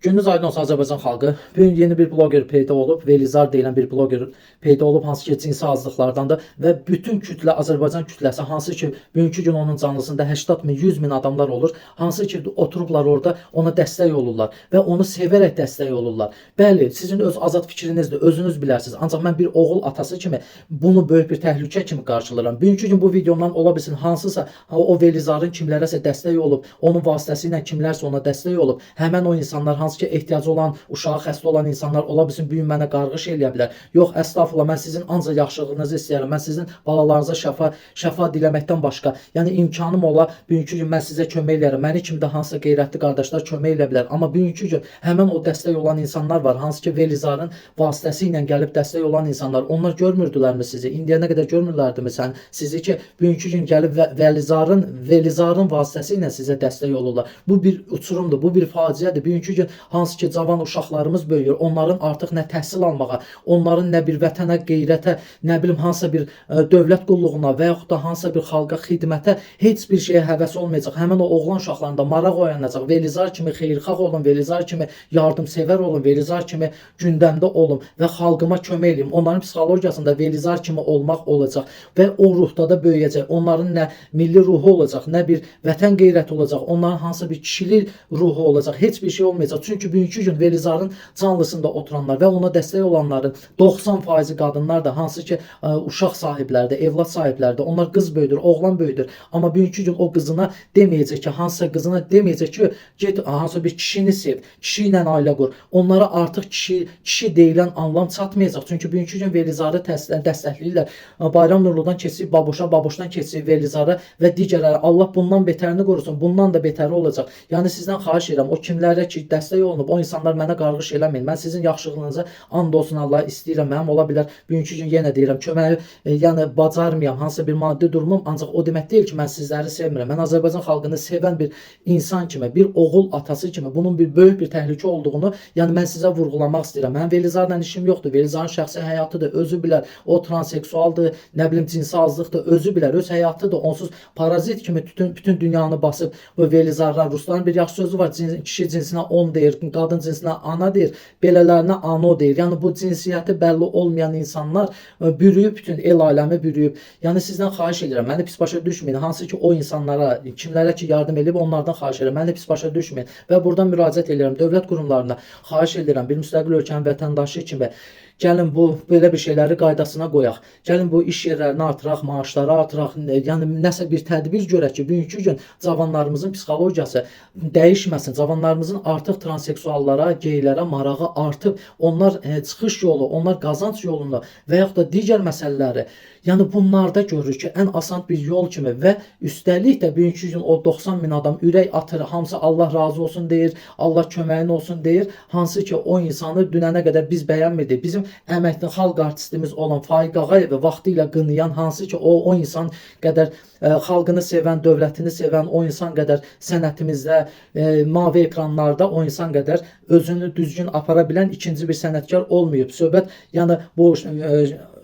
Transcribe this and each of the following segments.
Gündüz aydın olsun Azərbaycan xalqı. Bugün yeni bir bloger peyda olub. Velizar deyilən bir bloger peyda olub. Hansı ki cinsi azlıqlardandır. Və bütün kütlə, Azərbaycan kütləsi, hansı ki bugünkü gün onun canlısında 80 min, 100 min adamlar olur. Hansı ki oturublar orada ona dəstək olurlar. Və onu sevərək dəstək olurlar. Bəli, sizin öz azad fikrinizdir, özünüz bilərsiniz. Ancaq mən bir oğul atası kimi bunu böyük bir təhlükə kimi qarşılayıram. Bugünkü gün bu videomdan ola bilsin hansısa o Velizarın kimlərəsə dəstək olub, onun vasitəsilə kimlərsə ona dəstək olub. Həmən o insanlar hansı ki ehtiyacı olan, uşağı xəstə olan insanlar ola bilsin bu gün mənə qarğış eləyə bilər. Yox, əstəğfurullah, mən sizin ancaq yaxşılığınızı istəyirəm. Mən sizin balalarınıza şəfa diləməkdən başqa, yəni imkanım ola, bugünkü gün mən sizə kömək eləyərəm. Məni kimi də hansısa qeyrətli qardaşlar kömək eləyə bilər. Amma bugünkü gün həmən o dəstək olan insanlar var, hansı ki Velizarın vasitəsi ilə gəlib dəstək olan insanlar. Onlar görmürdülərmi sizi? İndiyənə qədər görmürlərdimi sizi ki, bugünkü gün gəlib Velizarın vasitəsi ilə sizə dəstək olurlar. Bu bir uçurumdur, bu bir faciədir. Bugünkü gün hansı ki cavan uşaqlarımız böyüyür, onların artıq nə təhsil almağa, onların nə bir vətənə, qeyrətə, nə bilim hansısa bir dövlət qulluğuna və yaxud da hansısa bir xalqa xidmətə heç bir şeyə həvəs olmayacaq. Həmin o oğlan uşaqlarında maraq oyanacaq. Velizar kimi xeyirxah olun, Velizar kimi yardımsevər olun, Velizar kimi gündəmdə olun və xalqıma kömək edin. Onların psixologiyasında Velizar kimi olmaq olacaq və o ruhda da böyüyəcək. Onların nə milli ruhu olacaq, nə bir vətən qeyrəti olacaq, onların hansısa bir kişilik ruhu olacaq. Heç bir şey olmayacaq. Çünki bugünkü gün Velizarın canlısında oturanlar və ona dəstək olanların 90% qadınlar da hansı ki uşaq sahibləridir, evlad sahibləridir. Onlar qız böyüdür, oğlan böyüdür. Amma bugünkü gün o qızına deməyəcək ki, hansısa qızına deməyəcək ki, get hansısa bir kişini sev, kişi ilə ailə qur. Onlara artıq kişi deyilən anlam çatmayacaq. Çünki bugünkü gün Velizarı dəstəkləyirlər. Bayram Nurludan keçib Baboşa, Baboşdan keçib Velizarı və digərləri. Allah bundan betərini qorusun. Bundan da betəri olacaq. Yəni sizdən xahiş edirəm, o kimlərə ki dəstək olunub, o insanlar mənə qarğış eləməyin. Mən sizin yaxşılığınıza and olsun Allah istəyirəm. Mənim ola bilər bugünkü gün yenə deyirəm, köməyi yəni bacarmayam, hansısa bir maddi durumum, ancaq o demək deyil ki, mən sizləri sevmirəm. Mən Azərbaycan xalqını sevən bir insan kimi, bir oğul atası kimi bunun bir böyük bir təhlükə olduğunu, yəni mən sizə vurğulamaq istəyirəm. Mənim Velizarla işim yoxdur. Velizarın şəxsi həyatıdır, özü bilər. O transseksualdır, nə bilim cinsi azlıqdır, özü bilər, öz həyatıdır. Onsuz parazit kimi bütün dünyanı basıb bu Velizarlar. Rusların bir yaxşı sözü var, kişi cinsinə 10 deyir, qadın cinsinə ana deyir, belələrinə ano deyir. Yəni bu cinsiyyəti bəlli olmayan insanlar bürüyüb, bütün el aləmi bürüyüb. Yəni sizdən xahiş edirəm, məni pis başa düşməyin. Hansı ki o insanlara, kimlərə ki yardım edib onlardan xahiş edirəm, məni pis başa düşməyin. Və buradan müraciət edirəm dövlət qurumlarına, xahiş edirəm bir müstəqil ölkənin vətəndaşı kimi. Gəlin bu belə bir şeyləri qaydasına qoyaq. Gəlin bu iş yerlərini artıraq, maaşları artıraq. Yəni nəsə bir tədbir görək ki, bugünkü gün cavanlarımızın psixologiyası dəyişməsin. Cavanlarımızın artıq transseksuallara, geylərə marağı artıb. Onlar çıxış yolu, onlar qazanc yolunda və yaxud da digər məsələləri, yəni bunlarda görürük ki, ən asan bir yol kimi və üstəlik də bugünkü gün o 90 min adam ürək atır, hamısı Allah razı olsun deyir, Allah köməyin olsun deyir. Hansı ki o insanı dünənə qədər biz bəyənmirdik. Bizim əməkli xalq artistimiz olan Faiq Ağayevi vaxtilə qınayan, hansı ki o insan qədər xalqını sevən, dövlətini sevən, o insan qədər sənətimizdə, mavi ekranlarda o insan qədər özünü düzgün apara bilən ikinci bir sənətkar olmayıb.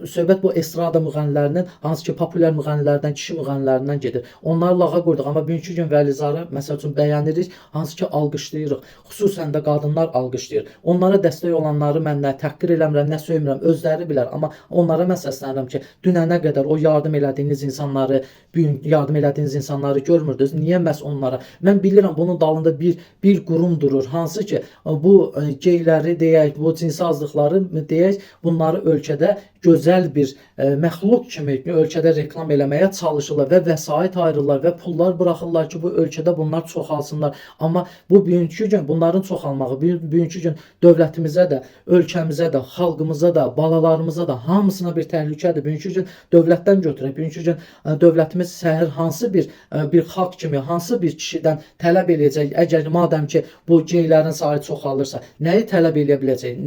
Söhbət bu estrada müğənnilərinin, hansı ki populyar müğənnilərdən, kişi müğənnilərindən gedir. Onları lağa qoyduq, amma bugünkü gün Velizarı məsəl üçün bəyənirik, hansı ki alqışlayırıq. Xüsusən də qadınlar alqışlayır. Onlara dəstək olanları mən nə təhqir eləmirəm, nə söymürəm, özləri bilər. Amma onlara mən səslənirəm ki, dünənə qədər o yardım elədiyiniz insanları, yardım elədiyiniz insanları görmürdünüz. Niyə məhz onlara? Mən bilirəm bunun dalında bir qurum durur. Hansı ki bu geyləri deyək, bu cinsi azlıqları deyək, bunları ölkədə gözəl bir məxluq kimi ölkədə reklam eləməyə çalışırlar və vəsait ayırırlar və pullar buraxırlar ki, bu ölkədə bunlar çoxalsınlar. Amma bu bugünkü gün bunların çoxalmağı, bugünkü gün dövlətimizə də, ölkəmizə də, xalqımıza da, balalarımıza da hamısına bir təhlükədir. Bugünkü gün dövlətdən götürək, bugünkü gün dövlətimiz səhər hansı bir xalq kimi, hansı bir kişidən tələb eləyəcək, əgər madəm ki bu geylərin sayı çoxalırsa, nəyi tələb eləyə biləcək,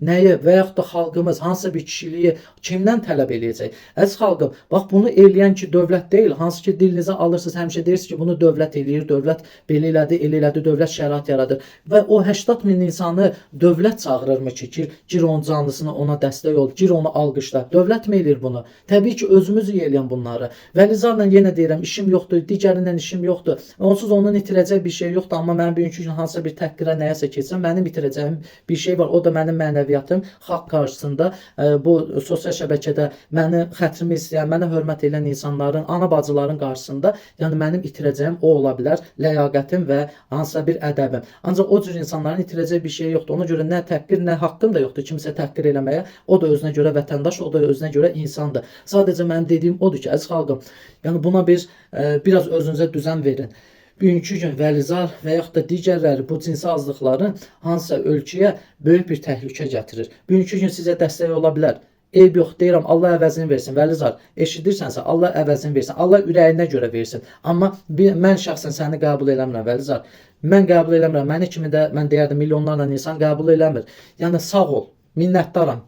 nəyi və yaxud da xalqımız hansısa bir kişiliyi etməyi kimdən tələb eləyəcək? Əziz xalqım, bax bunu eləyən ki dövlət deyil, hansı ki dilinizə alırsınız, həmişə deyirsiniz ki bunu dövlət eləyir, dövlət belə elədi, elə elədi, dövlət şərait yaradır və o 80 min insanı dövlət çağırırmı ki, gir onun canlısına ona dəstək ol, gir onu alqışla. Dövlət mi eləyir bunu? Təbii ki özümüz eləyən bunları. Vəlizarla yenə deyirəm, işim yoxdur, digərindən işim yoxdur. Onsuz onun itirəcək bir şey yoxdur, amma mən bugünkü gün hansısa bir təhqirə nəyəsə keçsəm, mənim itirəcəyim bir şey var. O da mənim mənəviyyatım xalq qarşısında, bu sosial şəbəkədə məni xətrimi istəyən, mənə hörmət edən insanların, ana bacıların qarşısında, yəni mənim itirəcəyim o ola bilər, ləyaqətim və hansısa bir ədəbim. Ancaq o cür insanların itirəcək bir şey yoxdur. Ona görə nə təhqir, nə haqqım da yoxdur kimsə təhqir eləməyə. O da özünə görə vətəndaş, o da özünə görə insandır. Sadəcə mənim dediyim odur ki, əziz xalqım, yəni buna biraz özünüzə düzən verin. Bugünkü gün Vəlizar və yaxud da digərləri bu cinsi azlıqların hansısa ölkəyə böyük bir təhlükə gətirir. Bugünkü gün sizə dəstək ola bilər. Eyb yox, deyirəm, Allah əvəzini versin. Vəlizar, eşidirsənsə, Allah əvəzini versin. Allah ürəyinə görə versin. Amma mən şəxsən səni qəbul eləmirəm, Vəlizar. Mən qəbul eləmirəm. Məni kimi də, mən deyərdim, milyonlarla insan qəbul eləmir. Yəni, sağ ol. Minnətdaram.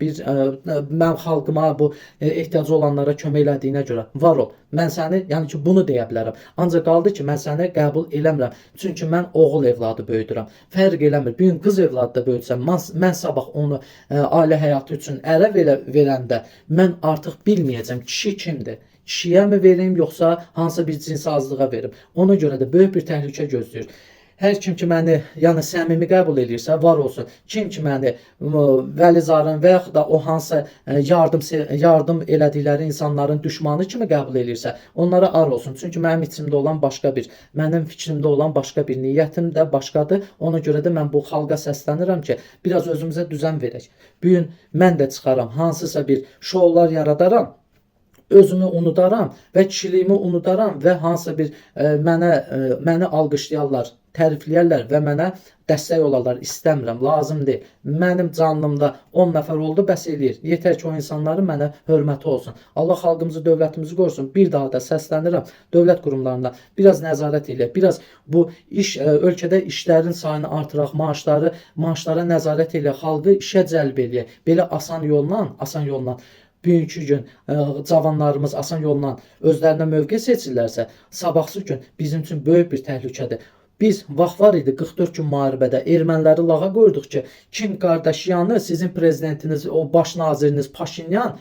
Mən xalqıma, bu ehtiyacı olanlara kömək elədiyinə görə var ol. Mən səni, yəni ki, bunu deyə bilərəm. Ancaq qaldı ki, mən səni qəbul eləmirəm. Çünki mən oğul evladı böyüdürəm. Fərq eləmir. Bir gün qız evladı da böyütsəm, mən sabah onu ailə həyatı üçün ərə verəndə mən artıq bilməyəcəm kişi kimdir. Kişiyə mi verim, yoxsa hansısa bir cinsi azlığa verim. Ona görə də böyük bir təhlükə gözləyir. Hər kim ki məni, yəni səmimi qəbul edirsə, var olsun. Kim ki məni Vəlizarın və yaxud da o hansı yardım elədikləri insanların düşmanı kimi qəbul edirsə, onlara ar olsun. Çünki mənim içimdə olan başqa bir, mənim fikrimdə olan başqa bir, niyyətim də başqadır. Ona görə də mən bu xalqa səslənirəm ki, biraz özümüzə düzən verək. Bu gün mən də çıxaram, hansısa bir şoular yaradaram, özümü unudaram və kişiliyimi unudaram və hansısa bir məni alqışlayarlar, tərifləyərlər və mənə dəstək olarlar. İstəmirəm, lazım deyil. Mənim canlımda 10 nəfər oldu, bəs eləyir. Yetər ki o insanların mənə hörməti olsun. Allah xalqımızı, dövlətimizi qorusun. Bir daha da səslənirəm dövlət qurumlarına. Biraz nəzarət elə, biraz bu ölkədə işlərin sayını artıraq, maaşlara nəzarət elə, xalqı işə cəlb eləyək. Belə asan yolla bugünkü gün cavanlarımız asan yolla özlərinə mövqe seçirlərsə, sabahsı gün bizim üçün böyük bir təhlükədir. Biz vaxt var idi 44 gün müharibədə erməniləri lağa qoyduq ki, Kim Kardashianı sizin prezidentiniz, o baş naziriniz Paşinyan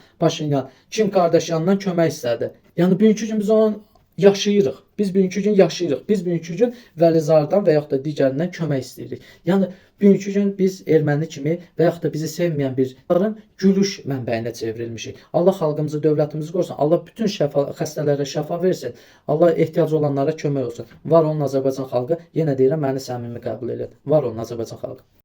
Kim Kardashiandan kömək istədi. Yəni bugünkü gün biz onun yaşayırıq. Biz bugünkü gün yaşayırıq. Biz bugünkü gün Vəlizardan və yaxud da digərindən kömək istəyirik. Yəni bugünkü gün biz erməni kimi və yaxud da bizi sevməyən birlərin gülüş mənbəyinə çevrilmişik. Allah xalqımızı, dövlətimizi qorusun. Allah bütün xəstələrə şəfa versin. Allah ehtiyacı olanlara kömək olsun. Var olun Azərbaycan xalqı. Yenə deyirəm, məni səmimi qəbul edin. Var olun Azərbaycan xalqı.